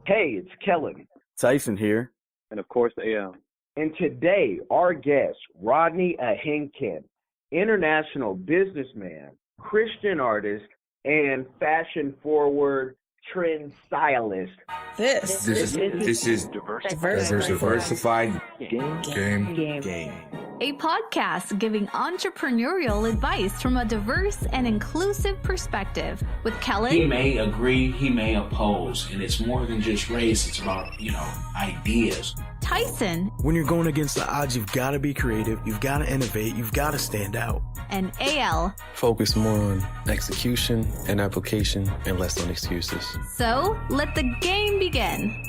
Hey, it's Kellen. Tyson here. And of course, AM. And today, our guest, Rodney Ahenkan, international businessman, Christian artist, and fashion-forward trend stylist. This is Diversified Game. A podcast giving entrepreneurial advice from a diverse and inclusive perspective with Kellen. He may agree, he may oppose, and it's more than just race, it's about, ideas. Tyson. When you're going against the odds, you've got to be creative, you've got to innovate, you've got to stand out. And AL. Focus more on execution and application and less on excuses. So, let the game begin.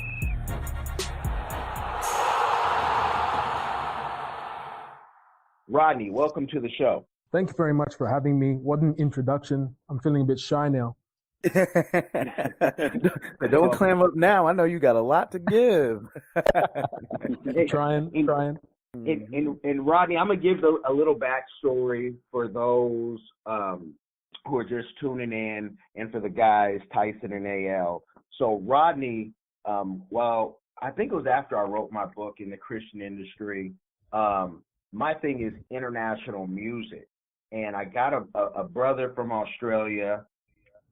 Rodney, welcome to the show. Thank you very much for having me. What an introduction. I'm feeling a bit shy now. Don't clam up now. I know you got a lot to give. Trying. And Rodney, I'm going to give a little backstory for those who are just tuning in, and for the guys, Tyson and AL. So Rodney, I think it was after I wrote my book in the Christian industry, my thing is international music. And I got a brother from Australia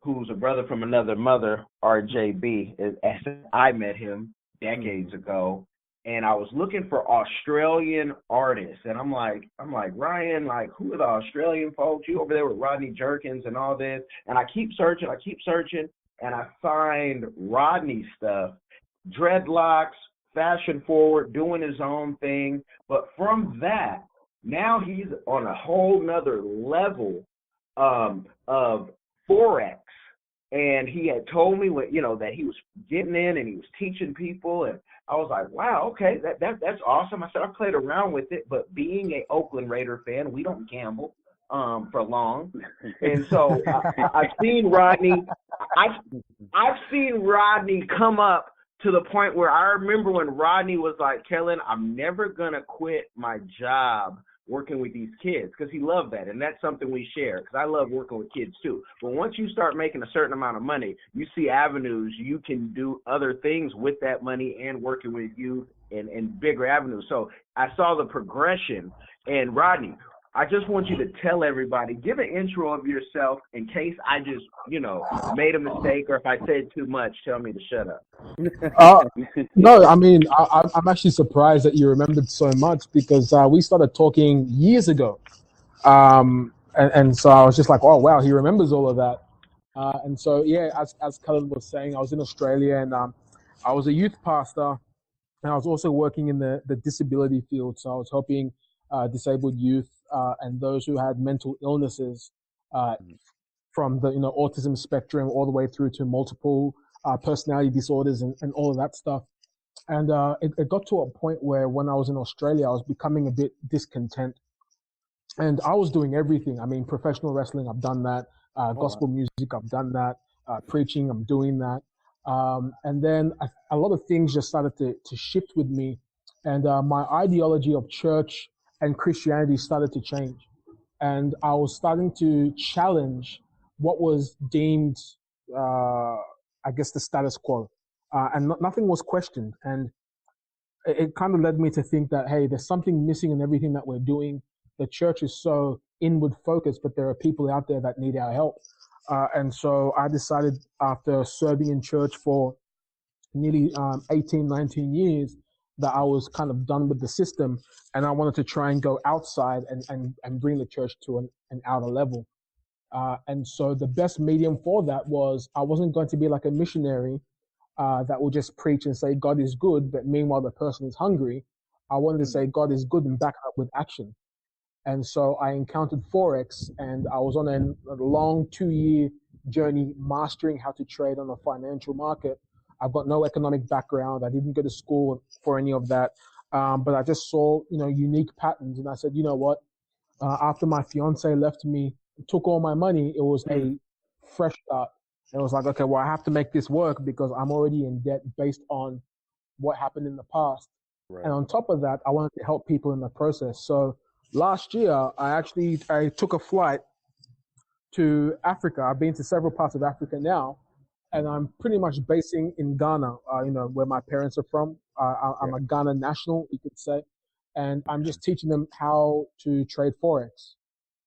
who's a brother from another mother, RJB, as I met him decades ago. And I was looking for Australian artists. And I'm like, Ryan, like, who are the Australian folks? You over there with Rodney Jerkins and all this. And I keep searching, and I find Rodney stuff, dreadlocks, fashion forward, doing his own thing. But from that, now he's on a whole nother level of Forex. And he had told me that he was getting in and he was teaching people, and I was like, wow, okay, that's awesome. I said, I played around with it, but being a Oakland Raider fan, we don't gamble for long. And so I've seen Rodney. I've seen Rodney come up to the point where I remember when Rodney was like, Kellen, I'm never gonna quit my job working with these kids, because he loved that, and that's something we share, because I love working with kids too. But once you start making a certain amount of money, you see avenues you can do other things with that money and working with youth and bigger avenues. So I saw the progression. And Rodney, I just want you to tell everybody, give an intro of yourself in case I just, made a mistake, or if I said too much, tell me to shut up. No, I mean, I'm actually surprised that you remembered so much, because we started talking years ago. And so I was just like, oh, wow, he remembers all of that. And so, yeah, as Cullen was saying, I was in Australia, and I was a youth pastor, and I was also working in the disability field. So I was helping disabled youth and those who had mental illnesses from the autism spectrum all the way through to multiple personality disorders and all of that stuff. And it got to a point where when I was in Australia, I was becoming a bit discontent. And I was doing everything. I mean, professional wrestling, I've done that. Gospel music, I've done that. Preaching, I'm doing that. And then a lot of things just started to shift with me. And my ideology of church and Christianity started to change. And I was starting to challenge what was deemed, the status quo. And nothing was questioned. And it kind of led me to think that, hey, there's something missing in everything that we're doing. The church is so inward focused, but there are people out there that need our help. And so I decided, after serving in church for nearly 18, 19 years, that I was kind of done with the system, and I wanted to try and go outside and bring the church to an outer level. And so the best medium for that was, I wasn't going to be like a missionary that will just preach and say God is good, but meanwhile the person is hungry. I wanted to say God is good and back it up with action. And so I encountered Forex, and I was on a long 2-year journey mastering how to trade on the financial market. I've got no economic background. I didn't go to school for any of that. But I just saw, unique patterns. And I said, you know what? After my fiance left me, took all my money, it was a fresh start. And it was like, okay, well, I have to make this work, because I'm already in debt based on what happened in the past. Right. And on top of that, I wanted to help people in the process. So last year, I took a flight to Africa. I've been to several parts of Africa now. and I'm pretty much basing in Ghana, where my parents are from. I'm a Ghana national, you could say, and I'm just teaching them how to trade forex.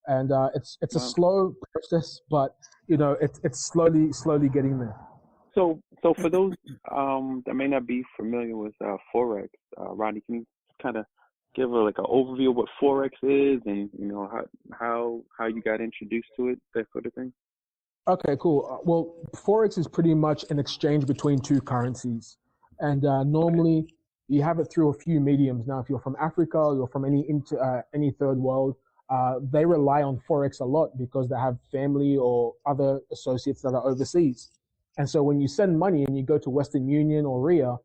And it's a slow process, but it's slowly getting there. So for those that may not be familiar with forex, Rodney, can you kind of give an overview of what forex is, and how you got introduced to it, that sort of thing? Okay, cool. Well, forex is pretty much an exchange between two currencies, and normally you have it through a few mediums. Now, if you're from Africa or you're from any third world, they rely on forex a lot because they have family or other associates that are overseas. And so when you send money and you go to Western Union or RIA,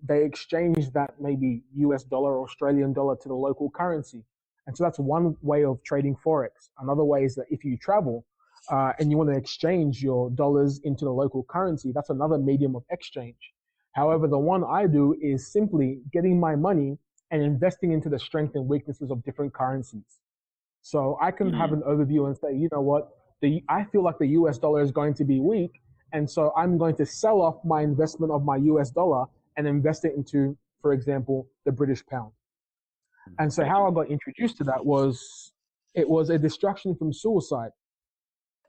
they exchange that maybe US dollar or Australian dollar to the local currency. And so that's one way of trading forex. Another way is that if you travel and you want to exchange your dollars into the local currency, that's another medium of exchange. However, the one I do is simply getting my money and investing into the strength and weaknesses of different currencies. So I can have an overview and say, you know what, I feel like the US dollar is going to be weak. And so I'm going to sell off my investment of my US dollar and invest it into, for example, the British pound. And so how I got introduced to that was, it was a distraction from suicide.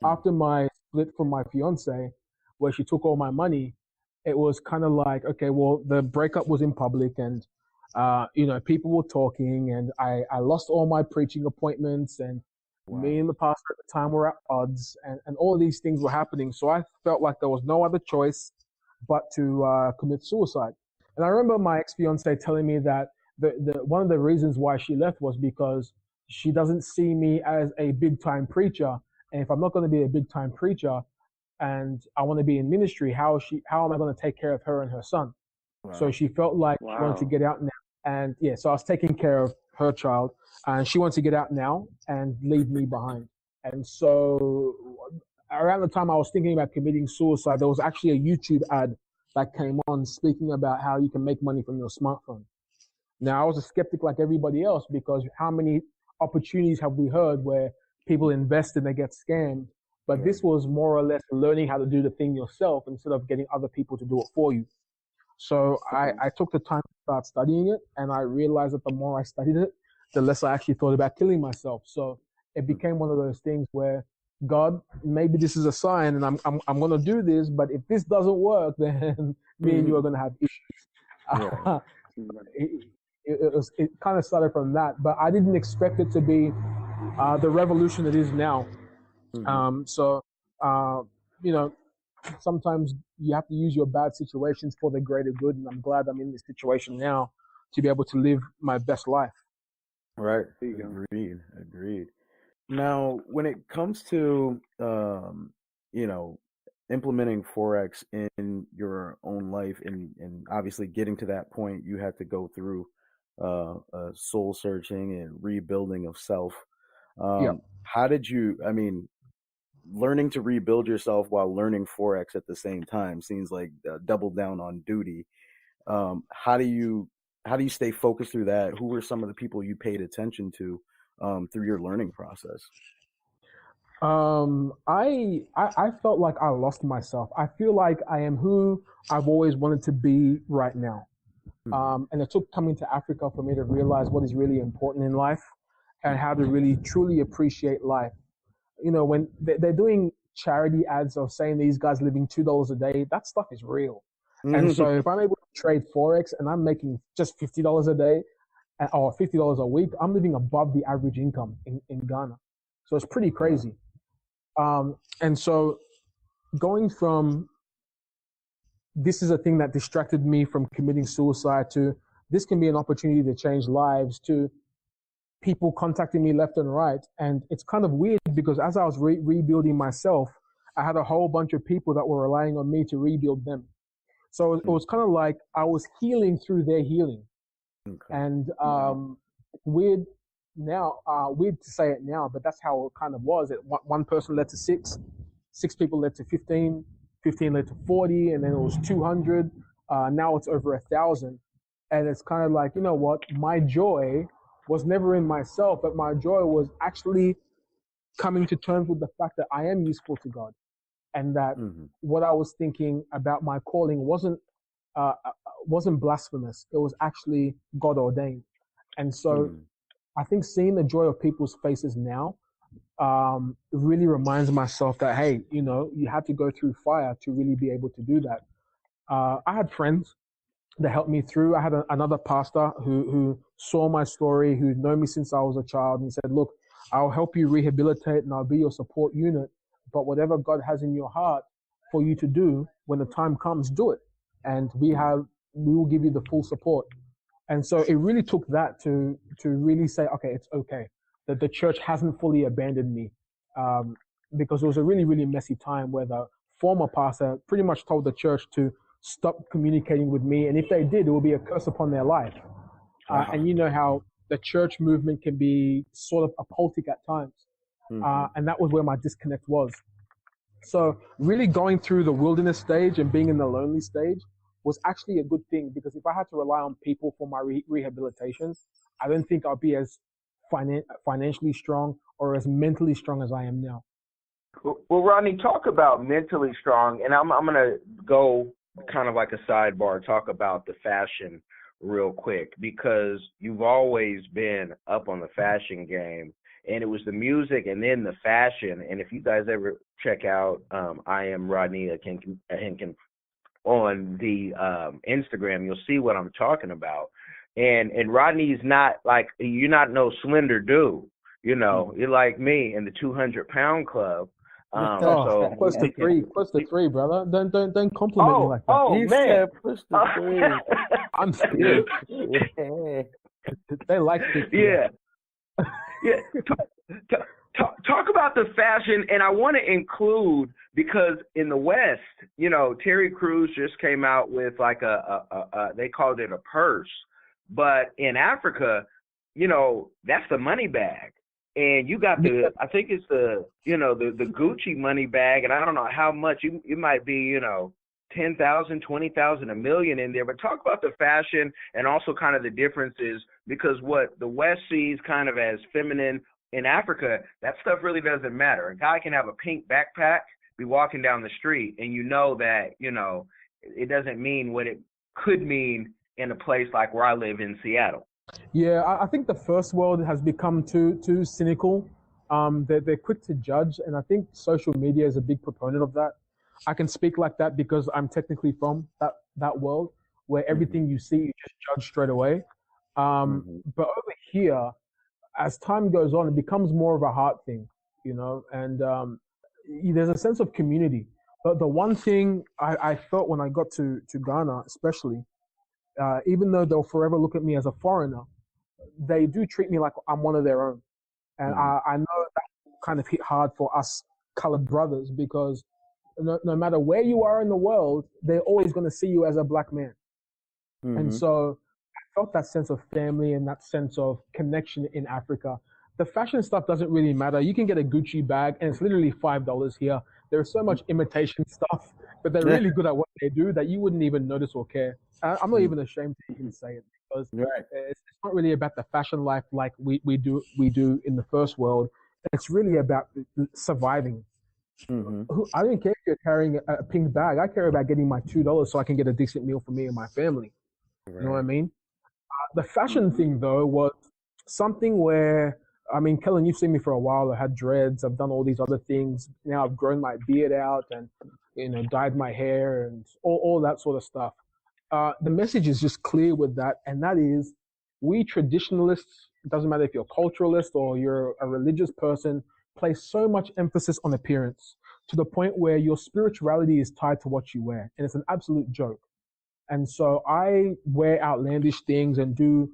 After my split from my fiance, where she took all my money, it was kind of like, okay, well, the breakup was in public and, people were talking, and I lost all my preaching appointments, and me and the pastor at the time were at odds, and all of these things were happening. So I felt like there was no other choice but to commit suicide. And I remember my ex-fiance telling me that the one of the reasons why she left was because she doesn't see me as a big-time preacher. And if I'm not going to be a big-time preacher and I want to be in ministry, how am I going to take care of her and her son? Wow. So she felt like she wanted to get out now. And so I was taking care of her child, and she wanted to get out now and leave me behind. And so around the time I was thinking about committing suicide, there was actually a YouTube ad that came on speaking about how you can make money from your smartphone. Now, I was a skeptic like everybody else, because how many opportunities have we heard where people invest and they get scammed? But this was more or less learning how to do the thing yourself instead of getting other people to do it for you. So I took the time to start studying it, and I realized that the more I studied it, the less I actually thought about killing myself. So it became one of those things where, God, maybe this is a sign, and I'm going to do this, but if this doesn't work, then me and you are going to have issues. It kind of started from that, but I didn't expect it to be the revolution it is now. Sometimes you have to use your bad situations for the greater good, and I'm glad I'm in this situation now to be able to live my best life. Right. Agreed. Now, when it comes to, implementing Forex in your own life, and obviously getting to that point, you had to go through soul searching and rebuilding of self. How did you, learning to rebuild yourself while learning Forex at the same time seems like double down on duty. How do you stay focused through that? Who were some of the people you paid attention to through your learning process? I felt like I lost myself. I feel like I am who I've always wanted to be right now. And it took coming to Africa for me to realize what is really important in life and how to really truly appreciate life. When they're doing charity ads of saying these guys living $2 a day, that stuff is real. And so if I'm able to trade Forex and I'm making just $50 a day or $50 a week, I'm living above the average income in Ghana. So it's pretty crazy. And so going from this is a thing that distracted me from committing suicide to this can be an opportunity to change lives to people contacting me left and right. And it's kind of weird because as I was rebuilding myself, I had a whole bunch of people that were relying on me to rebuild them. So it was kind of like I was healing through their healing. Okay. And weird to say it now, but that's how it kind of was. One person led to six people led to 15 led to 40, and then it was 200. Now it's over 1,000. And it's kind of like, you know what, my joy was never in myself, but my joy was actually coming to terms with the fact that I am useful to God. and that what I was thinking about my calling wasn't blasphemous. It was actually God ordained. And so I think seeing the joy of people's faces now really reminds myself that, hey, you had to go through fire to really be able to do that. I had friends that helped me through. I had another pastor who saw my story, who'd known me since I was a child, and he said, look, I'll help you rehabilitate and I'll be your support unit, but whatever God has in your heart for you to do, when the time comes, do it. And we will give you the full support. And so it really took that to really say, okay, it's okay, that the church hasn't fully abandoned me. Because it was a really, really messy time where the former pastor pretty much told the church to stop communicating with me. And if they did, it would be a curse upon their life. And you know how the church movement can be sort of occultic at times. And that was where my disconnect was. So really going through the wilderness stage and being in the lonely stage was actually a good thing, because if I had to rely on people for my rehabilitation, I don't think I'll be as financially strong or as mentally strong as I am now. Well, Rodney, talk about mentally strong, and I'm going to go kind of like a sidebar, talk about the fashion real quick, because you've always been up on the fashion game, and it was the music and then the fashion. And if you guys ever check out I am Rodney Ahenkan on the Instagram, you'll see what I'm talking about. And Rodney's not like, you're not no slender dude, you're like me in the 200-pound club. So close to three, brother. Don't compliment me like that. Oh man, push the three. I'm scared. They like it. Yeah. Talk about the fashion, and I want to include, because in the West, Terry Crews just came out with like they called it a purse, but in Africa, that's the money bag. And you got I think it's the Gucci money bag, and I don't know how much, you might be, 10,000, 20,000, $1 million in there. But talk about the fashion and also kind of the differences, because what the West sees kind of as feminine in Africa, that stuff really doesn't matter. A guy can have a pink backpack, be walking down the street, and that, it doesn't mean what it could mean in a place like where I live in Seattle. Yeah, I think the first world has become too cynical. They're quick to judge, and I think social media is a big proponent of that. I can speak like that because I'm technically from that world where everything you see, you just judge straight away. But over here, as time goes on, it becomes more of a heart thing, and there's a sense of community. But the one thing I felt when I got to Ghana, especially, even though they'll forever look at me as a foreigner, they do treat me like I'm one of their own. And I know that kind of hit hard for us colored brothers, because no matter where you are in the world, they're always going to see you as a black man. And so I felt that sense of family and that sense of connection in Africa. The fashion stuff doesn't really matter. You can get a Gucci bag and it's literally $5 here. There's so much imitation stuff, but they're really good at what they do that you wouldn't even notice or care. I'm not even ashamed to even say it, because it's not really about the fashion life like we do in the first world. It's really about surviving. I don't care if you're carrying a pink bag. I care about getting my $2 so I can get a decent meal for me and my family. You know what I mean? The fashion thing, though, was something where, Kellen, you've seen me for a while. I had dreads. I've done all these other things. Now I've grown my beard out and, dyed my hair and all that sort of stuff. The message is just clear with that, and that is, we traditionalists, it doesn't matter if you're a culturalist or you're a religious person, place so much emphasis on appearance to the point where your spirituality is tied to what you wear, and it's an absolute joke. And so I wear outlandish things and do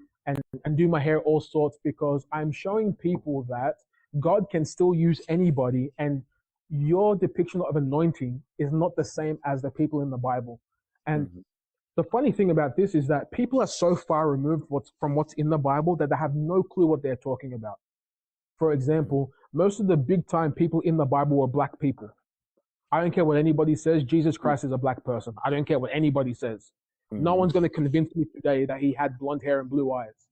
my hair all sorts, because I'm showing people that God can still use anybody, and your depiction of anointing is not the same as the people in the Bible. And the funny thing about this is that people are so far removed from what's in the Bible that they have no clue what they're talking about. For example, most of the big time people in the Bible were black people. I don't care what anybody says. Jesus Christ is a black person. I don't care what anybody says. No one's going to convince me today that he had blonde hair and blue eyes.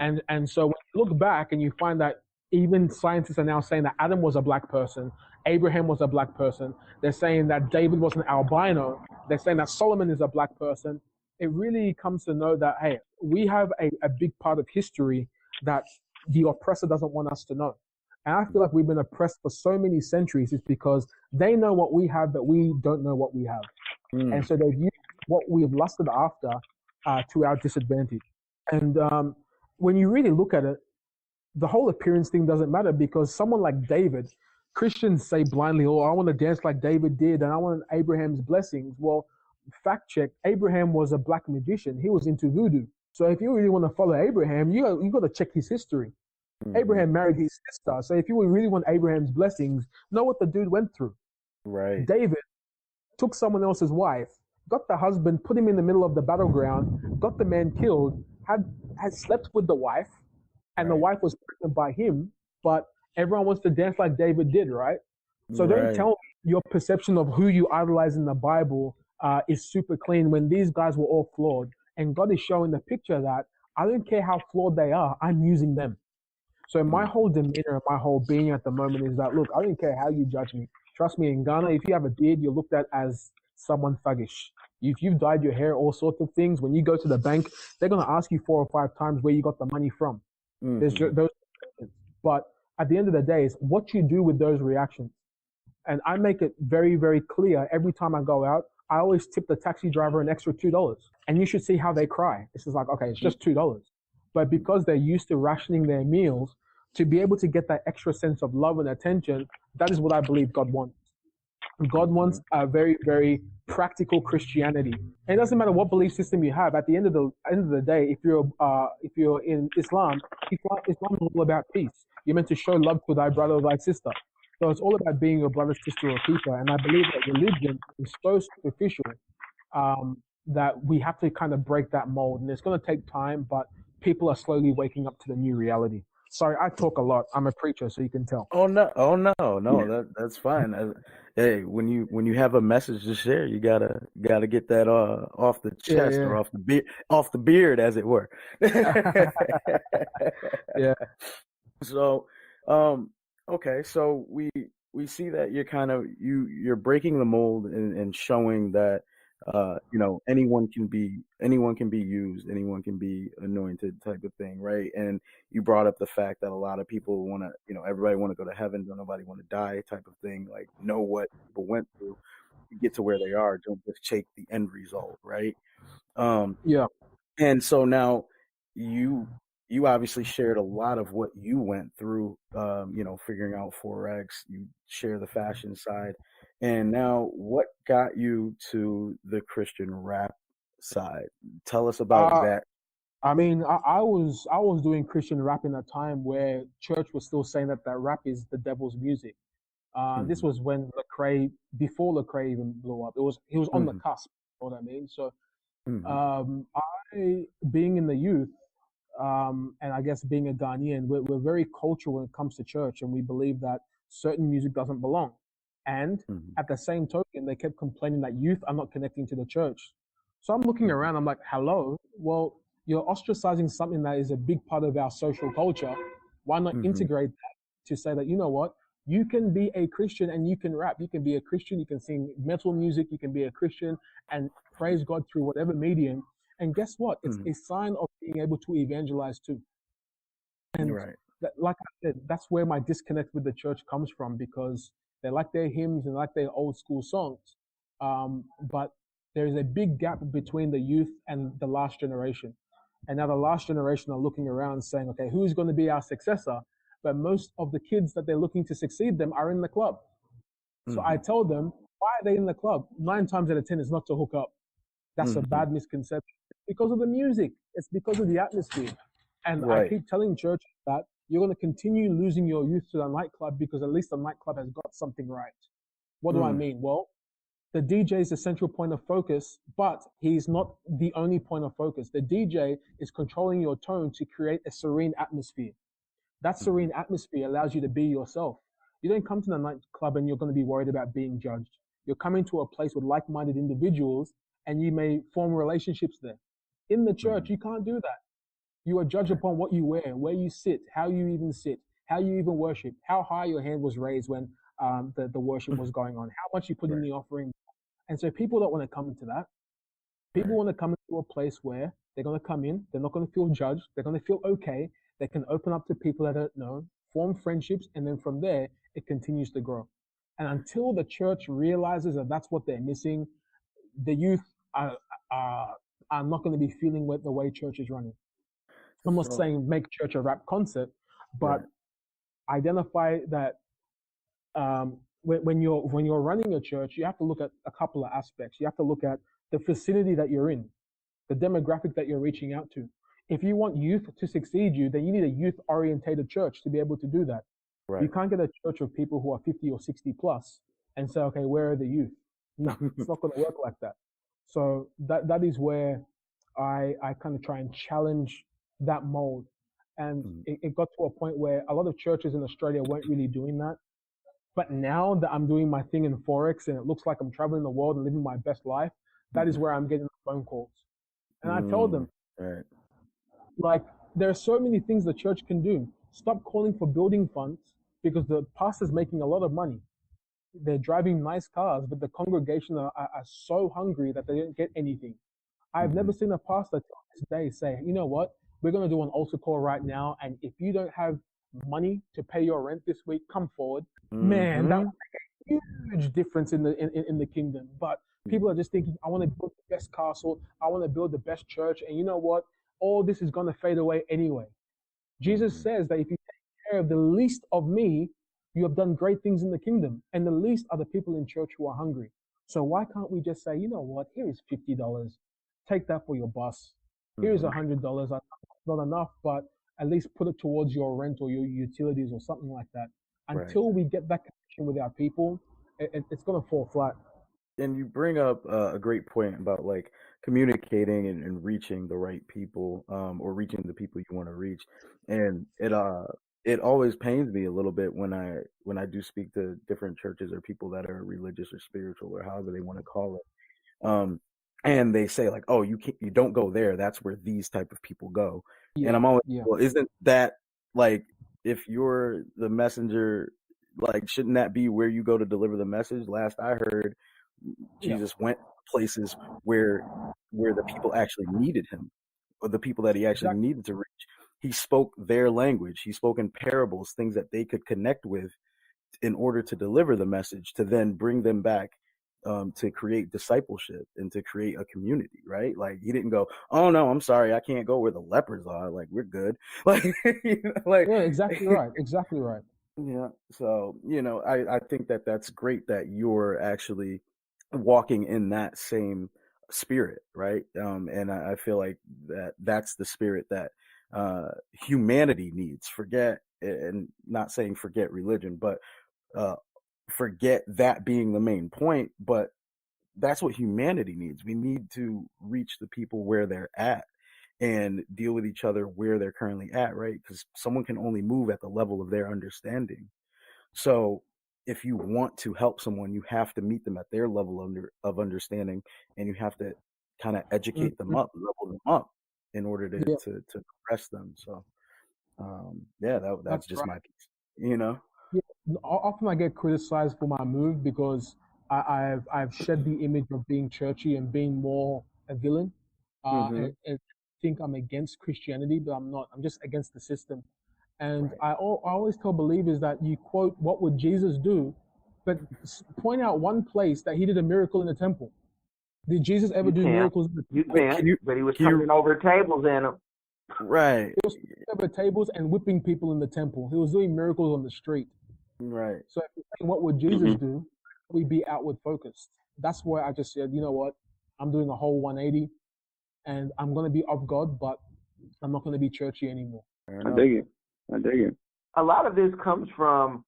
And so when you look back and you find that even scientists are now saying that Adam was a black person Abraham was a black person. They're saying that David was an albino. They're saying that Solomon is a black person. It really comes to know that, hey, we have a big part of history that the oppressor doesn't want us to know. And I feel like we've been oppressed for so many centuries. It's because they know what we have, but we don't know what we have. And so they've used what we've lusted after to our disadvantage. And when you really look at it, the whole appearance thing doesn't matter, because someone like David, Christians say blindly, oh, I want to dance like David did and I want Abraham's blessings. Well, fact check, Abraham was a black magician. He was into voodoo. So if you really want to follow Abraham, you got to check his history. Abraham married his sister. So if you really want Abraham's blessings, know what the dude went through. Right. David took someone else's wife, got the husband, put him in the middle of the battleground, got the man killed, had slept with the wife, and the wife was pregnant by him, but everyone wants to dance like David did, right? So don't tell me your perception of who you idolize in the Bible is super clean when these guys were all flawed. And God is showing the picture that I don't care how flawed they are, I'm using them. So my whole demeanor, my whole being at the moment is that, look, I don't care how you judge me. Trust me, in Ghana, if you have a beard, you're looked at as someone thuggish. If you've dyed your hair, all sorts of things, when you go to the bank, they're going to ask you 4 or 5 times where you got the money from. There's those, but at the end of the day, it's what you do with those reactions. And I make it very, very clear every time I go out. I always tip the taxi driver an extra $2, and you should see how they cry. It's just like, okay, it's just $2, but because they're used to rationing their meals, to be able to get that extra sense of love and attention, that is what I believe God wants. God wants a very, very practical Christianity. And it doesn't matter what belief system you have. At the end of the day, if you're in Islam is all about peace. You're meant to show love to thy brother or thy sister. So it's all about being your brother, sister, or keeper. And I believe that religion is so superficial that we have to kind of break that mold. And it's going to take time, but people are slowly waking up to the new reality. Sorry, I talk a lot. I'm a preacher, so you can tell. Oh no, that's fine. Hey, when you have a message to share, you gotta get that off the chest or off the beard, as it were. Yeah. So, okay, so we see that you're kind of you're breaking the mold and showing that anyone can be used, anyone can be anointed, type of thing, right? And you brought up the fact that a lot of people want to, everybody want to go to heaven, don't nobody want to die, type of thing. Like, know what people went through to get to where they are. Don't just take the end result, right? Yeah. And so now you obviously shared a lot of what you went through, figuring out Forex. You share the fashion side. And now what got you to the Christian rap side? Tell us about that. I mean, I was doing Christian rap in a time where church was still saying that rap is the devil's music. This was when before Lecrae even blew up. He was on the cusp, you know what I mean? So I, being in the youth, and I guess being a Ghanaian, we're very cultural when it comes to church, and we believe that certain music doesn't belong. And at the same token, they kept complaining that youth are not connecting to the church. So I'm looking around, I'm like, hello, well, you're ostracizing something that is a big part of our social culture. Why not integrate that to say that, you know what, you can be a Christian and you can rap. You can be a Christian, you can sing metal music, you can be a Christian and praise God through whatever medium. And guess what? It's a sign of being able to evangelize too. And like I said, that's where my disconnect with the church comes from, because they like their hymns and like their old school songs. But there is a big gap between the youth and the last generation. And now the last generation are looking around saying, okay, who's going to be our successor? But most of the kids that they're looking to succeed them are in the club. So I tell them, why are they in the club? 9 times out of 10 is not to hook up. That's a bad misconception. It's because of the music. It's because of the atmosphere. And I keep telling church that you're going to continue losing your youth to the nightclub because at least the nightclub has got something right. What do I mean? Well, the DJ is the central point of focus, but he's not the only point of focus. The DJ is controlling your tone to create a serene atmosphere. That serene atmosphere allows you to be yourself. You don't come to the nightclub and you're going to be worried about being judged. You're coming to a place with like-minded individuals and you may form relationships there. In the church, you can't do that. You are judged upon what you wear, where you sit, how you even sit, how you even worship, how high your hand was raised when the worship was going on, how much you put in the offering. And so people don't want to come into that. People want to come into a place where they're going to come in, they're not going to feel judged, they're going to feel okay, they can open up to people that don't know, form friendships, and then from there, it continues to grow. And until the church realizes that that's what they're missing, the youth are not going to be feeling the way church is running. I'm not saying make church a rap concert, but identify that when you're running a church, you have to look at a couple of aspects. You have to look at the vicinity that you're in, the demographic that you're reaching out to. If you want youth to succeed then you need a youth-orientated church to be able to do that. Right. You can't get a church of people who are 50 or 60 plus and say, okay, where are the youth? No, it's not going to work like that. So that is where I kind of try and challenge that mold. And it got to a point where a lot of churches in Australia weren't really doing that. But now that I'm doing my thing in Forex and it looks like I'm traveling the world and living my best life, that is where I'm getting phone calls. And I told them, like, there are so many things the church can do. Stop calling for building funds because the pastor's making a lot of money. They're driving nice cars, but the congregation are so hungry that they don't get anything. I've never seen a pastor till this day say, you know what, we're going to do an altar call right now, and if you don't have money to pay your rent this week, come forward. Man, that would make a huge difference in the kingdom. But people are just thinking, I want to build the best castle, I want to build the best church, and you know what? All this is going to fade away anyway. Jesus says that if you take care of the least of me, you have done great things in the kingdom. And the least are the people in church who are hungry. So why can't we just say, you know what? Here is $50. Take that for your bus. Here's $100. Not enough, but at least put it towards your rent or your utilities or something like that. Until we get that connection with our people, it's going to fall flat. And you bring up a great point about like communicating and reaching the right people, or reaching the people you want to reach. And it always pains me a little bit when I do speak to different churches or people that are religious or spiritual or however they want to call it. And they say like, oh, you don't go there. That's where these type of people go. And I'm always, well, isn't that like, if you're the messenger, like, shouldn't that be where you go to deliver the message? Last I heard, Jesus went places where the people actually needed him, or the people that he actually needed to reach. He spoke their language. He spoke in parables, things that they could connect with in order to deliver the message, to then bring them back, to create discipleship and to create a community, right? Like, he didn't go, oh no, I'm sorry, I can't go where the lepers are. Like, we're good. Like, like, yeah, exactly right. Exactly right. Yeah. So, I think that that's great that you're actually walking in that same spirit, right? And I feel like that's the spirit that humanity needs. Forget, and not saying forget religion, but forget that being the main point, but that's what humanity needs. We need to reach the people where they're at and deal with each other where they're currently at, right? Because someone can only move at the level of their understanding. So if you want to help someone, you have to meet them at their level of understanding, and you have to kind of educate them up, level them up in order to progress them. So that's just my piece, Yeah. Often I get criticized for my move because I've shed the image of being churchy and being more a villain. And think I'm against Christianity, but I'm not. I'm just against the system. And I always tell believers that you quote, what would Jesus do? But point out one place that he did a miracle in the temple. Did Jesus ever do miracles in the temple? You can't, but he was turning over tables in them. Right. He was turning over tables and whipping people in the temple. He was doing miracles on the street. Right. So if you're saying, what would Jesus do? We'd be outward focused. That's why I just said, you know what? I'm doing a whole 180. And I'm going to be of God, but I'm not going to be churchy anymore. I dig it. A lot of this comes from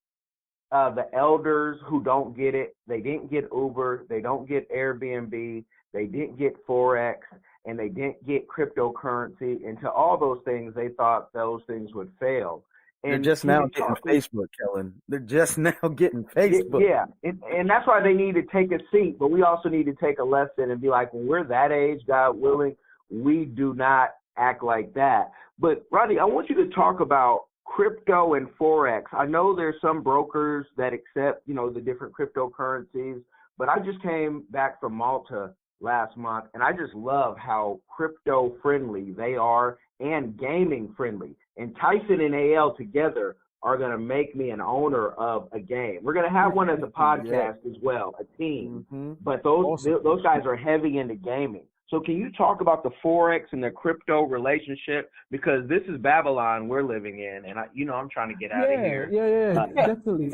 the elders who don't get it. They didn't get Uber. They don't get Airbnb. They didn't get Forex. And they didn't get cryptocurrency. And to all those things, they thought those things would fail. And they're just now getting Facebook, Kellen. They're just now getting Facebook. Yeah, and that's why they need to take a seat. But we also need to take a lesson and be like, when we're that age, God willing, we do not act like that. But, Rodney, I want you to talk about crypto and Forex. I know there's some brokers that accept, the different cryptocurrencies, but I just came back from Malta last month, and I just love how crypto friendly they are and gaming friendly. And Tyson and AL together are going to make me an owner of a game. We're going to have one as a podcast as well, a team. But those guys are heavy into gaming. So can you talk about the Forex and the crypto relationship? Because this is Babylon we're living in, and I'm trying to get out of here. Yeah, definitely.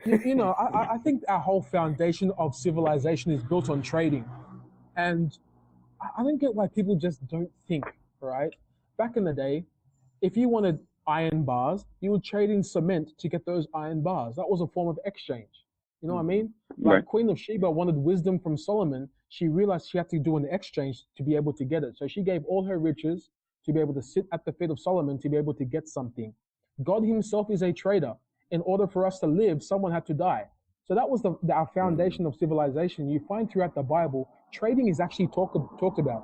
I think our whole foundation of civilization is built on trading. And I don't get why people just don't think, right? Back in the day, if you wanted iron bars, you would trade in cement to get those iron bars. That was a form of exchange. You know what I mean? Like Queen of Sheba wanted wisdom from Solomon. She realized she had to do an exchange to be able to get it. So she gave all her riches to be able to sit at the feet of Solomon to be able to get something. God himself is a trader. In order for us to live, someone had to die. So that was our foundation of civilization. You find throughout the Bible, trading is actually talked about.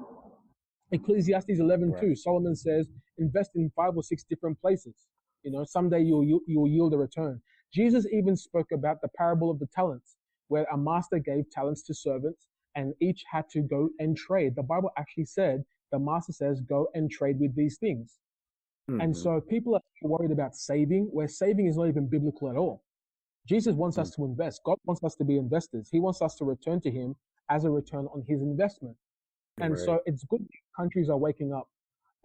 Ecclesiastes 11:2, Solomon says, invest in 5 or 6 different places. Someday you'll yield a return. Jesus even spoke about the parable of the talents, where a master gave talents to servants, and each had to go and trade. The Bible actually said, the master says, go and trade with these things. And so people are worried about saving, where saving is not even biblical at all. Jesus wants us to invest. God wants us to be investors. He wants us to return to him as a return on his investment. And so it's good that countries are waking up.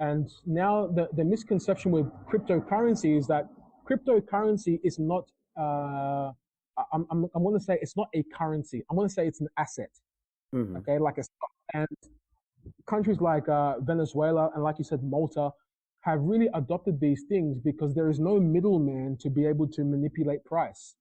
And now the misconception with cryptocurrency is that cryptocurrency is not, I'm going to say it's not a currency. I'm going to say it's an asset. Okay, like a stock. And countries like Venezuela and, like you said, Malta have really adopted these things because there is no middleman to be able to manipulate price.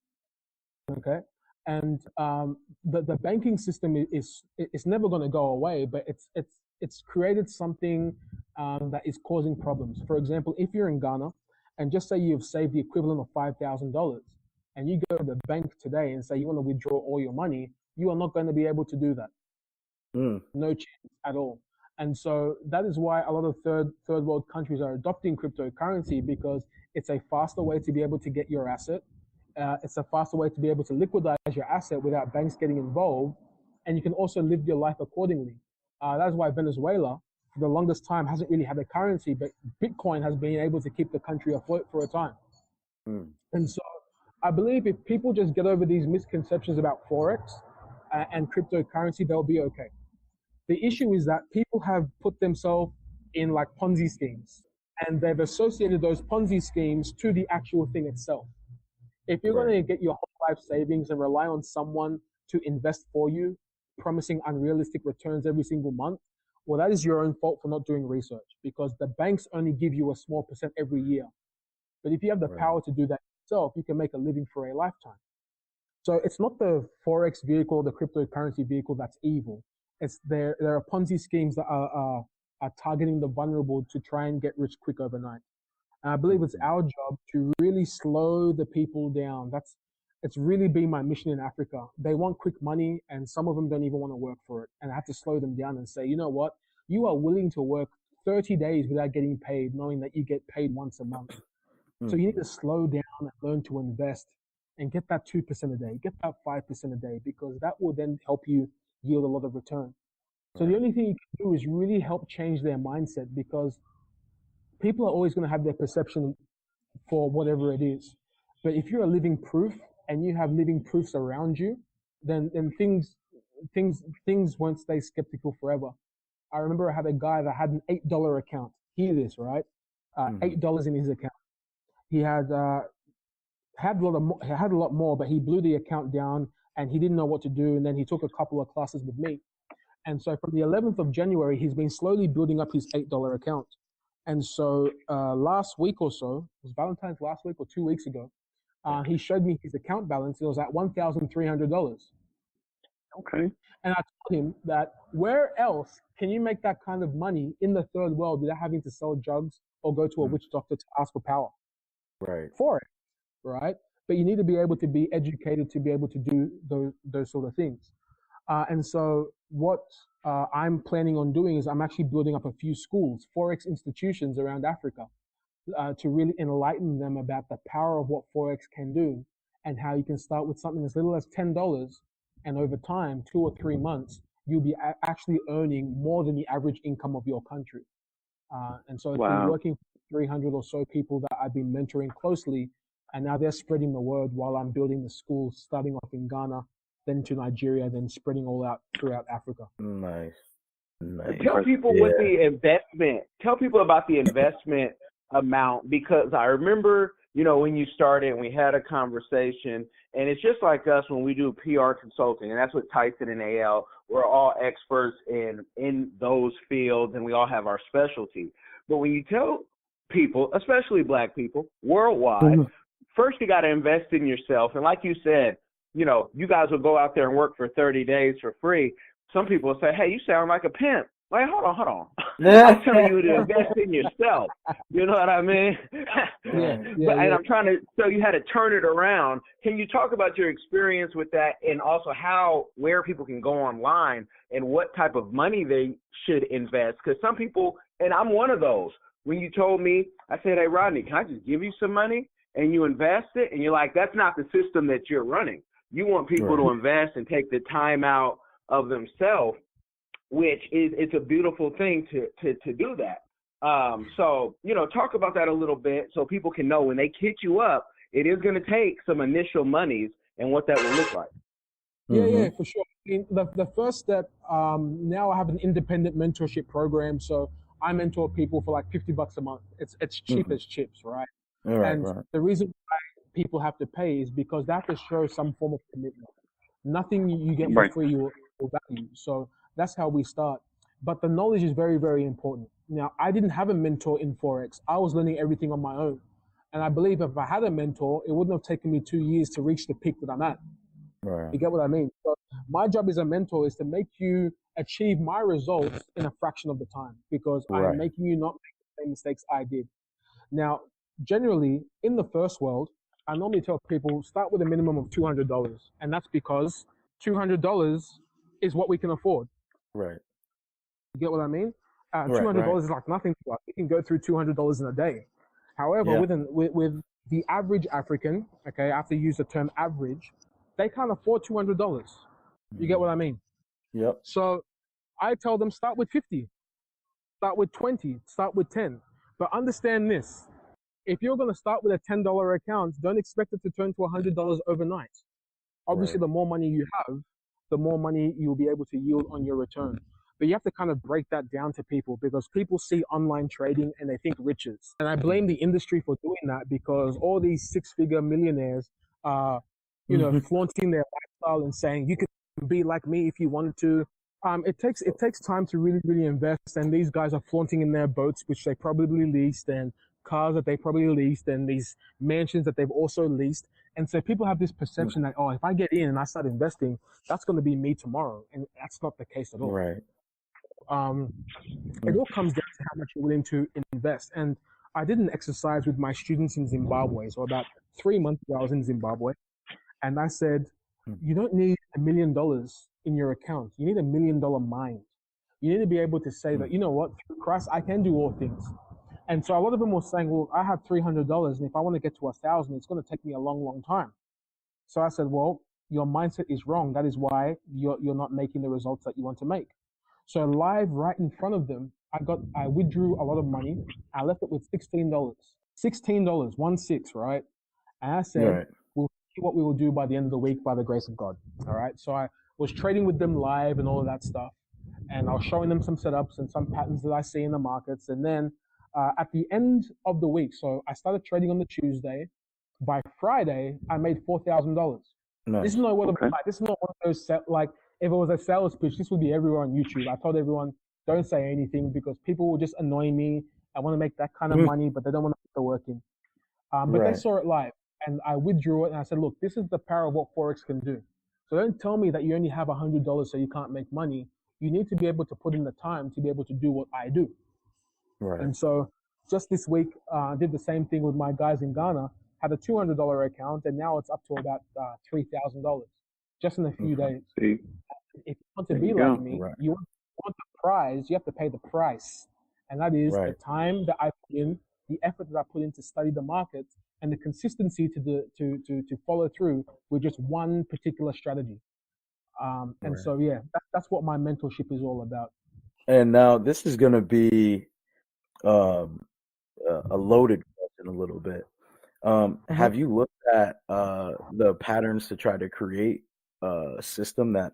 Okay. And the banking system is never going to go away, but it's created something that is causing problems. For example, if you're in Ghana and just say you've saved the equivalent of $5,000 and you go to the bank today and say you want to withdraw all your money, you are not going to be able to do that. No chance at all. And so that is why a lot of third world countries are adopting cryptocurrency, because it's a faster way to be able to get your asset. It's a faster way to be able to liquidize your asset without banks getting involved. And you can also live your life accordingly. That's why Venezuela, for the longest time, hasn't really had a currency, but Bitcoin has been able to keep the country afloat for a time. And so I believe if people just get over these misconceptions about Forex and cryptocurrency, they'll be okay. The issue is that people have put themselves in like Ponzi schemes, and they've associated those Ponzi schemes to the actual thing itself. If you're going to get your whole life savings and rely on someone to invest for you, promising unrealistic returns every single month, well, that is your own fault for not doing research, because the banks only give you a small percent every year. But if you have the power to do that yourself, you can make a living for a lifetime. So it's not the Forex vehicle, the cryptocurrency vehicle that's evil. It's there are Ponzi schemes that are targeting the vulnerable to try and get rich quick overnight. And I believe it's our job to really slow the people down. It's really been my mission in Africa. They want quick money, and some of them don't even want to work for it. And I have to slow them down and say, you know what? You are willing to work 30 days without getting paid, knowing that you get paid once a month. So you need to slow down and learn to invest and get that 2% a day, get that 5% a day, because that will then help you yield a lot of return. So the only thing you can do is really help change their mindset, because people are always going to have their perception for whatever it is. But if you're a living proof and you have living proofs around you, then things won't stay skeptical forever. I remember I had a guy that had an $8 account. Hear this, right? $8 in his account. He had a lot more, but he blew the account down and he didn't know what to do. And then he took a couple of classes with me. And so from the 11th of January, he's been slowly building up his $8 account. And so last week or so, it was Valentine's last week or 2 weeks ago, he showed me his account balance. It was at $1,300. Okay. And I told him that where else can you make that kind of money in the third world without having to sell drugs or go to a witch doctor to ask for power? For it, right? But you need to be able to be educated to be able to do those sort of things. And so what I'm planning on doing is I'm actually building up a few schools, Forex institutions around Africa, to really enlighten them about the power of what Forex can do and how you can start with something as little as $10. And over time, 2 or 3 months, you'll be actually earning more than the average income of your country. And so it's been working for 300 or so people that I've been mentoring closely. And now they're spreading the word while I'm building the school, starting off in Ghana, then to Nigeria, then spreading all out throughout Africa. Nice. Tell people with the investment. Tell people about the investment amount, because I remember, when you started and we had a conversation, and it's just like us when we do PR consulting, and that's what Tyson and AL, we're all experts in those fields, and we all have our specialty. But when you tell people, especially black people worldwide, first you got to invest in yourself. And like you said, you guys will go out there and work for 30 days for free. Some people will say, hey, you sound like a pimp. Like, hold on. I'm telling you to invest in yourself. You know what I mean? And I'm trying to show you how to turn it around. Can you talk about your experience with that, and also where people can go online and what type of money they should invest? Because some people, and I'm one of those, when you told me, I said, hey, Rodney, can I just give you some money? And you invest it, and you're like, that's not the system that you're running. You want people to invest and take the time out of themselves, which it's a beautiful thing to do that. So, talk about that a little bit so people can know when they hit you up, it is going to take some initial monies and what that will look like. Yeah, for sure. I mean, the first step, now I have an independent mentorship program. So I mentor people for like $50 a month. It's cheap as chips, right? The reason why people have to pay is because they have to show some form of commitment. Nothing you get for free you will value. So that's how we start. But the knowledge is very, very important. Now, I didn't have a mentor in Forex. I was learning everything on my own. And I believe if I had a mentor, it wouldn't have taken me 2 years to reach the peak that I'm at. You get what I mean? So my job as a mentor is to make you achieve my results in a fraction of the time, because I am making you not make the same mistakes I did. Now, generally, in the first world, I normally tell people start with a minimum of $200. And that's because $200 is what we can afford. Right. You get what I mean? $200 is like nothing to us. We can go through $200 in a day. However, with the average African, I have to use the term average, they can't afford $200. You get what I mean? Yep. So I tell them start with 50, start with 20, start with 10. But understand this. If you're going to start with a $10 account, don't expect it to turn to $100 overnight. Obviously, the more money you have, the more money you'll be able to yield on your return. But you have to kind of break that down to people, because people see online trading and they think riches. And I blame the industry for doing that, because all these six-figure millionaires are, flaunting their lifestyle and saying you could be like me if you wanted to. It takes time to really, really invest. And these guys are flaunting in their boats, which they probably leased, and cars that they probably leased, and these mansions that they've also leased. And so people have this perception that, if I get in and I start investing, that's going to be me tomorrow. And that's not the case at all. Right. It all comes down to how much you're willing to invest. And I did an exercise with my students in Zimbabwe. So about 3 months ago, I was in Zimbabwe. And I said, you don't need $1 million in your account. You need $1 million mind. You need to be able to say that, you know what, through Christ, I can do all things. And so a lot of them were saying, well, I have $300, and if I want to get to 1,000, it's going to take me a long, long time. So I said, well, your mindset is wrong. That is why you're not making the results that you want to make. So live right in front of them, I withdrew a lot of money. I left it with $16. $16, 16, right? And I said, we'll see what we will do by the end of the week by the grace of God. All right. So I was trading with them live and all of that stuff. And I was showing them some setups and some patterns that I see in the markets. And then at the end of the week, so I started trading on the Tuesday. By Friday, I made $4,000. Nice. This is not what this is not one of those if it was a sales pitch, this would be everywhere on YouTube. I told everyone, don't say anything, because people will just annoy me. I want to make that kind of money, but they don't want to put the work in. But they saw it live, and I withdrew it, and I said, look, this is the power of what Forex can do. So don't tell me that you only have $100 so you can't make money. You need to be able to put in the time to be able to do what I do. Right. And so just this week, I did the same thing with my guys in Ghana, had a $200 account, and now it's up to about $3,000 just in a few days. If you want to be like me, you want the prize, you have to pay the price. And that is the time that I put in, the effort that I put in to study the market, and the consistency to follow through with just one particular strategy. And Right. so, yeah, that's what my mentorship is all about. And now this is going to be um, a loaded question a little bit. Have you looked at the patterns to try to create a system that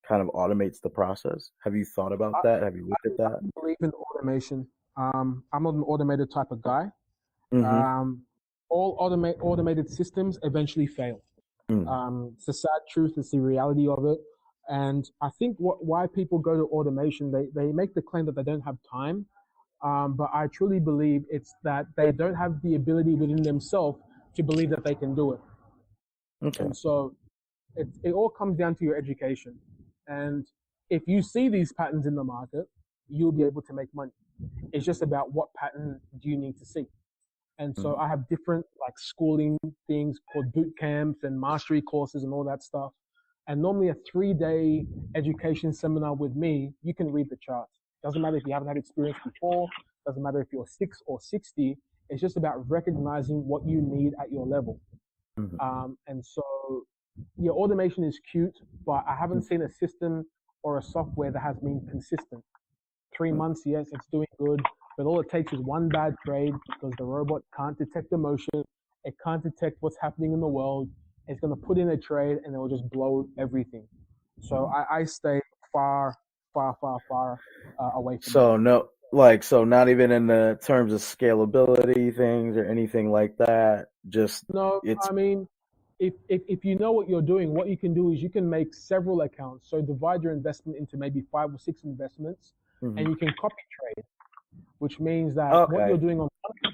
kind of automates the process? Have you thought about that? Have you looked at that? I believe in automation. I'm not an automated type of guy. Mm-hmm. All automated systems eventually fail. Mm. It's the sad truth. It's the reality of it. And I think why people go to automation, they make the claim that they don't have time. But I truly believe it's that they don't have the ability within themselves to believe that they can do it. Okay. And so it all comes down to your education. And if you see these patterns in the market, you'll be able to make money. It's just about what pattern do you need to see. And so I have different like schooling things called boot camps and mastery courses and all that stuff. And normally a 3-day education seminar with me, you can read the charts. Doesn't matter if you haven't had experience before. Doesn't matter if you're 6 or 60. It's just about recognizing what you need at your level. And so, yeah, automation is cute, but I haven't seen a system or a software that has been consistent. 3 months, yes, it's doing good, but all it takes is one bad trade because the robot can't detect emotion. It can't detect what's happening in the world. It's going to put in a trade and it will just blow everything. So I stay far away from So no, like, so not even in the terms of scalability things or anything like that. Just No, I mean, if you know what you're doing, what you can do is you can make several accounts. So divide your investment into maybe 5 or 6 investments, and you can copy trade, which means that what you're doing on one,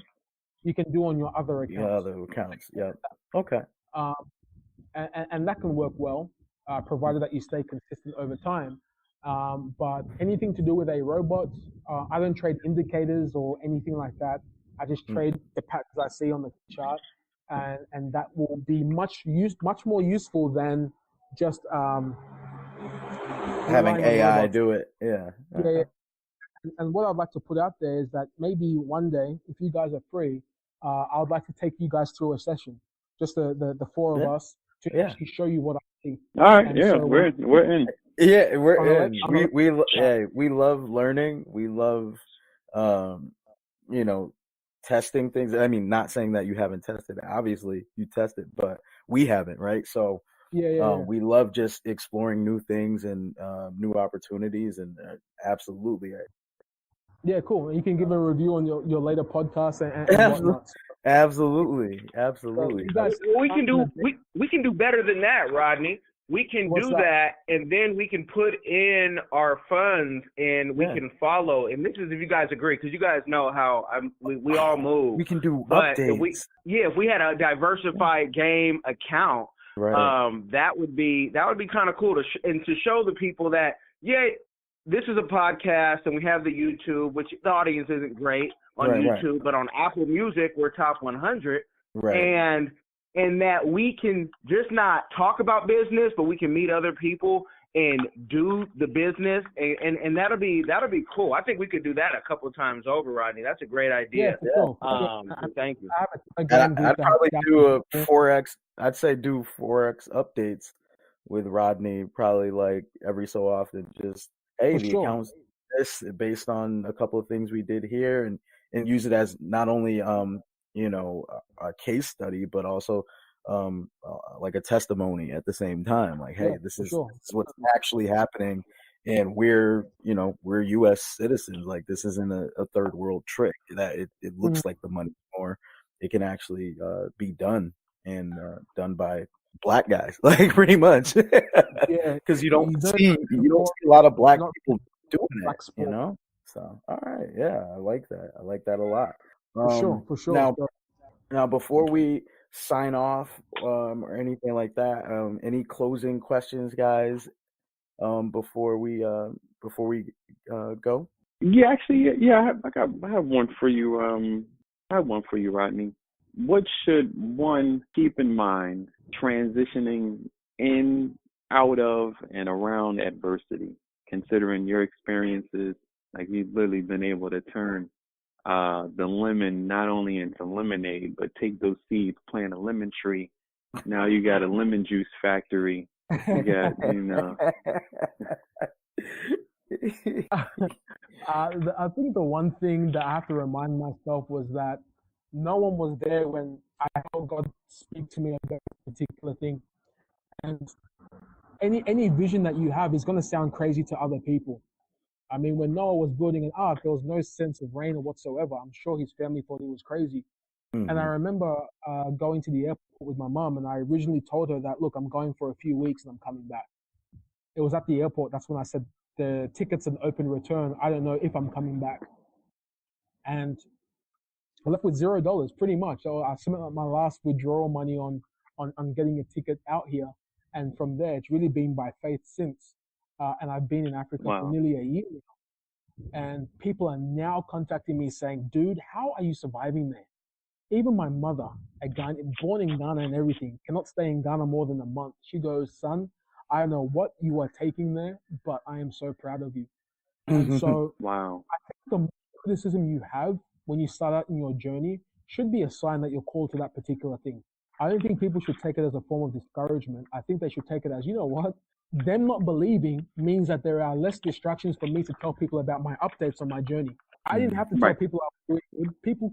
you can do on your other accounts. Yeah, other accounts. Yeah. Okay. And that can work well, provided that you stay consistent over time. But anything to do with a robot, I don't trade indicators or anything like that. I just trade the patterns I see on the chart, and that will be much more useful than just Having relying on AI robots. do it. Yeah. Yeah. And what I'd like to put out there is that maybe one day, if you guys are free, I would like to take you guys through a session, just the 4 of us, to actually show you what I see. All right, And yeah, so, we're in. Yeah, we're in. We love learning. We love you know, testing things. I mean, not saying that you haven't tested it. Obviously you tested, but we haven't, right? So we love just exploring new things and new opportunities, and absolutely. Yeah, cool. You can give a review on your later podcast and whatnot. Absolutely. So you guys, we can do better than that, Rodney. We can do that, and then we can put in our funds, and we can follow. And this is if you guys agree, because you guys know how we all move. We can do but updates. If we had a diversified game account, that would be kind of cool to show the people that this is a podcast, and we have the YouTube, which the audience isn't great on YouTube, but on Apple Music we're top 100, and that we can just not talk about business, but we can meet other people and do the business, and that'll be cool. I think we could do that a couple of times over, Rodney. That's a great idea. Thank you. I'd probably do a Forex. I'd say do Forex updates with Rodney, probably like every so often. Just account's this based on a couple of things we did here, and use it as not only a case study, but also like a testimony at the same time. Like, hey, this is what's actually happening, and we're U.S. citizens. Like, this isn't a third world trick that it looks like the money, or it can actually be done, and done by Black guys, like, pretty much. Because you don't see a lot of Black people doing it, So, all right, I like that. I like that a lot. For sure. Now, before we sign off or anything like that, any closing questions, guys? Before we go. Yeah, actually, I have one for you. I have one for you, Rodney. What should one keep in mind transitioning in, out of, and around adversity, considering your experiences? Like, you've literally been able to turn the lemon not only into lemonade, but take those seeds, plant a lemon tree. Now you got a lemon juice factory. You got, I think the one thing that I have to remind myself was that no one was there when I heard God speak to me about a particular thing. And any vision that you have is going to sound crazy to other people. I mean, when Noah was building an ark, there was no sense of rain or whatsoever. I'm sure his family thought it was crazy. Mm-hmm. And I remember going to the airport with my mom, and I originally told her that, look, I'm going for a few weeks and I'm coming back. It was at the airport. That's when I said the ticket's an open return. I don't know if I'm coming back. And I left with $0 pretty much. So I spent my last withdrawal money on getting a ticket out here. And from there, it's really been by faith since. And I've been in Africa for nearly a year now. And people are now contacting me saying, dude, how are you surviving there? Even my mother, a Ghanaian, born in Ghana and everything, cannot stay in Ghana more than a month. She goes, son, I don't know what you are taking there, but I am so proud of you. And so I think the criticism you have when you start out in your journey should be a sign that you're called to that particular thing. I don't think people should take it as a form of discouragement. I think they should take it as, you know what? Them not believing means that there are less distractions for me to tell people about my updates on my journey. I didn't have to tell people I was doing good. People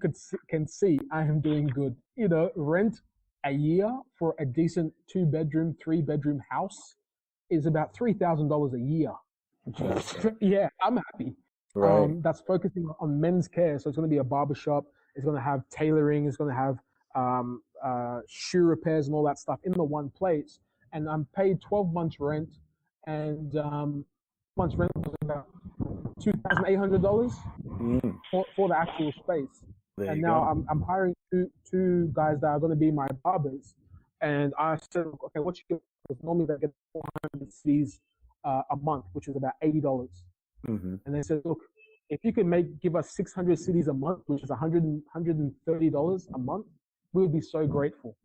can see I am doing good. You know, rent a year for a decent 2-bedroom, 3-bedroom house is about $3,000 a year. Yeah, I'm happy. Right. That's focusing on men's care. So it's going to be a barbershop. It's going to have tailoring. It's going to have shoe repairs and all that stuff in the one place. And I'm paid 12 months rent, and months rent was about $2,800 for the actual space. And now I'm hiring two guys that are going to be my barbers. And I said, okay, what you get? Normally they get 400 CDs a month, which is about $80. And they said, look, if you could give us 600 CDs a month, which is $130 a month, we would be so grateful.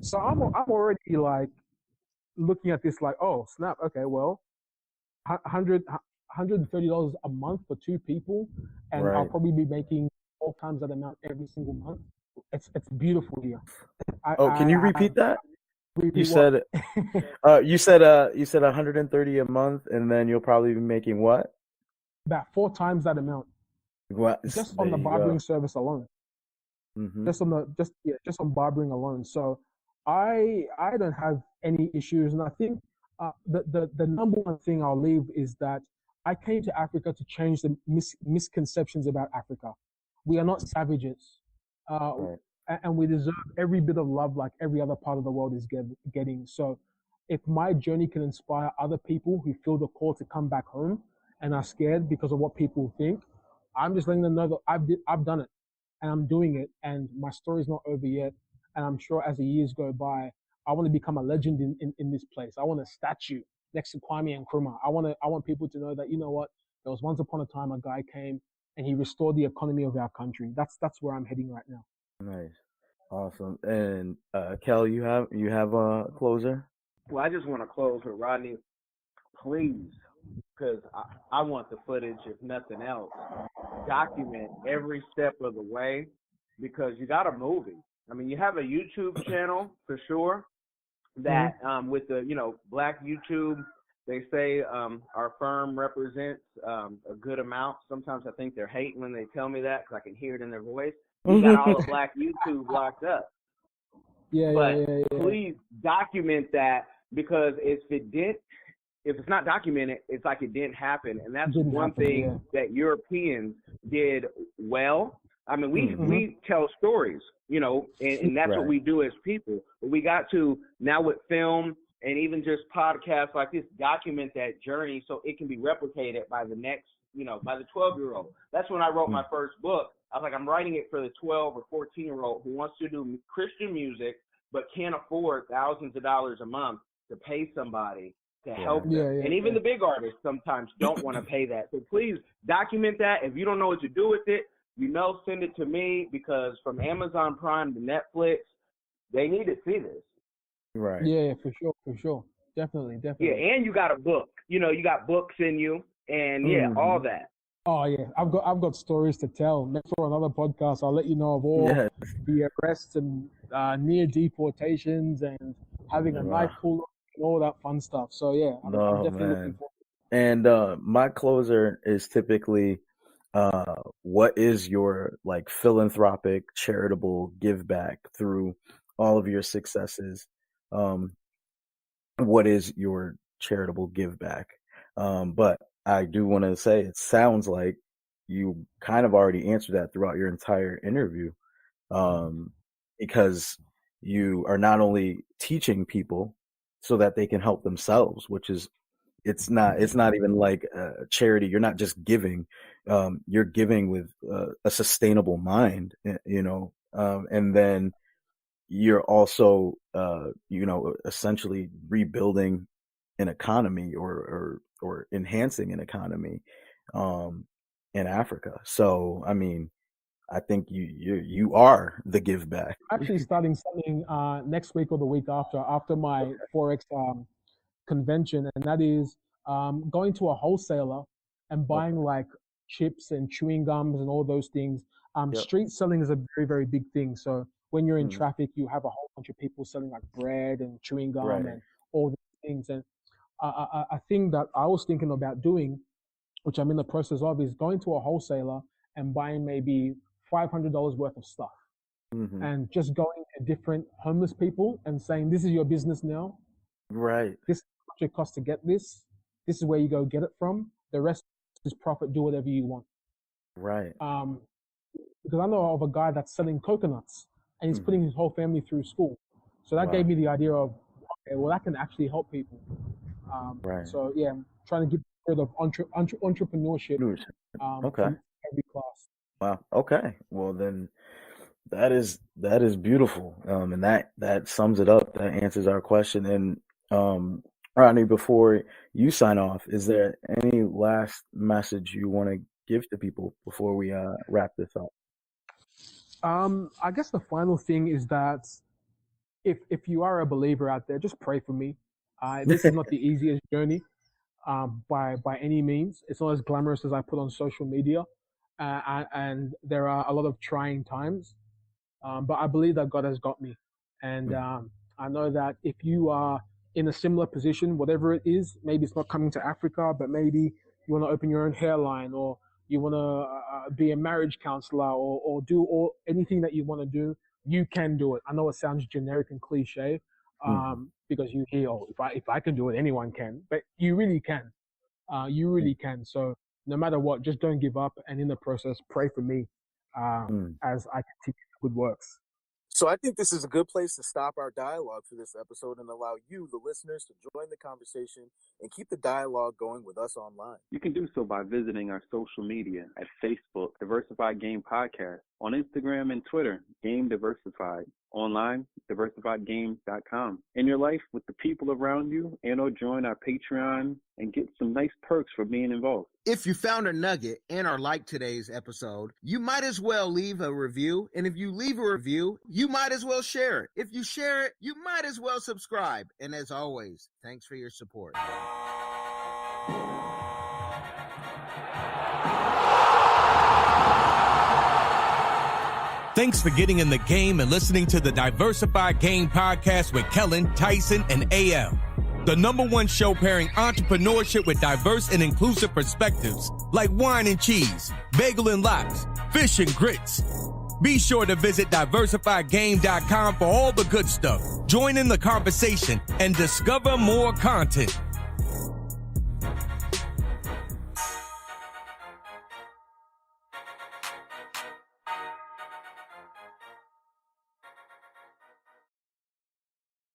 So I'm already like looking at this like, oh snap, okay, well, $130 a month for 2 people, and I'll probably be making 4 times that amount every single month. It's beautiful here. Can you repeat that? You said you said 130 a month, and then you'll probably be making what? About 4 times that amount. What? Just on the barbering service alone. Just on barbering alone. So I don't have any issues, and I think the number one thing I'll leave is that I came to Africa to change the misconceptions about Africa. We are not savages, and we deserve every bit of love like every other part of the world is getting. So if my journey can inspire other people who feel the call to come back home and are scared because of what people think, I'm just letting them know that I've done it. And I'm doing it, and my story's not over yet. And I'm sure as the years go by, I want to become a legend in this place. I want a statue next to Kwame Nkrumah. I want people to know that, you know what, there was once upon a time a guy came and he restored the economy of our country. That's where I'm heading right now. Nice, awesome. And Kel, you have a closer? Well, I just want to close with Rodney, please, because I want the footage, if nothing else. Document every step of the way, because you got a movie. I mean, you have a YouTube channel for sure that with the, Black YouTube, they say our firm represents a good amount. Sometimes I think they're hating when they tell me that because I can hear it in their voice. You got all of Black YouTube locked up. But please document that, because if it's not documented, it's like it didn't happen. And that's one thing that Europeans did well. I mean, we tell stories, and that's what we do as people. But we got to, now with film and even just podcasts like this, document that journey so it can be replicated by the next, by the 12-year-old. That's when I wrote my first book. I was like, I'm writing it for the 12 or 14-year-old who wants to do Christian music but can't afford thousands of dollars a month to pay somebody to help them. And even the big artists sometimes don't want to pay that. So please document that. If you don't know what to do with it, send it to me, because from Amazon Prime to Netflix, they need to see this. Right. Yeah, for sure. Definitely. Yeah, and you got a book. You got books in you, and all that. Oh yeah, I've got stories to tell. Maybe for another podcast, I'll let you know of all Yeah. the arrests and near deportations and having a knife Wow. pull and all that fun stuff. So yeah, I'm No, definitely looking man. forward. And my closer is typically, what is your like philanthropic, charitable give back through all of your successes? What is your charitable give back? But I do want to say it sounds like you kind of already answered that throughout your entire interview, because you are not only teaching people so that they can help themselves, which is it's not even like a charity. You're not just giving, you're giving with a sustainable mind, and then you're also, essentially rebuilding an economy or enhancing an economy, in Africa. So, I mean, I think you are the give back. Actually, starting something next week or the week after my Forex convention, and that is going to a wholesaler and buying like chips and chewing gums and all those things. Yep. Street selling is a very, very big thing. So when you're in Mhm. traffic, you have a whole bunch of people selling like bread and chewing gum Right. and all these things. And a thing that I was thinking about doing, which I'm in the process of, is going to a wholesaler and buying maybe $500 worth of stuff Mhm. and just going to different homeless people and saying, this is your business now. Right. This is how much it costs to get this. This is where you go get it from. The rest is profit. Do whatever you want. Right. Because I know of a guy that's selling coconuts and he's putting his whole family through school. So that Wow. gave me the idea of, okay, well, that can actually help people. Right. So yeah, I'm trying to give rid of entrepreneurship Okay. from every class. Wow. Okay. Well, then that is beautiful. And that sums it up. That answers our question. And Rodney, before you sign off, is there any last message you want to give to people before we wrap this up? I guess the final thing is that if you are a believer out there, just pray for me. This is not the easiest journey by any means. It's not as glamorous as I put on social media, and there are a lot of trying times. But I believe that God has got me, and I know that if you are in a similar position, whatever it is, maybe it's not coming to Africa, but maybe you want to open your own hairline, or you want to be a marriage counselor, or do anything that you want to do, you can do it. I know it sounds generic and cliche, because you hear, oh, if I can do it, anyone can, but you really can. You really can. So no matter what, just don't give up, and in the process, pray for me as I continue good works. So I think this is a good place to stop our dialogue for this episode and allow you, the listeners, to join the conversation and keep the dialogue going with us online. You can do so by visiting our social media at Facebook, Diversified Game Podcast, on Instagram and Twitter, Game Diversified, online, diversifiedgame.com. In your life with the people around you, and or join our Patreon and get some nice perks for being involved. If you found a nugget and or liked today's episode, you might as well leave a review. And if you leave a review, you might as well share it. If you share it, you might as well subscribe. And as always, thanks for your support. Thanks for getting in the game and listening to the Diversified Game Podcast with Kellen, Tyson, and AL. The #1 show pairing entrepreneurship with diverse and inclusive perspectives like wine and cheese, bagel and lox, fish and grits. Be sure to visit diversifiedgame.com for all the good stuff. Join in the conversation and discover more content.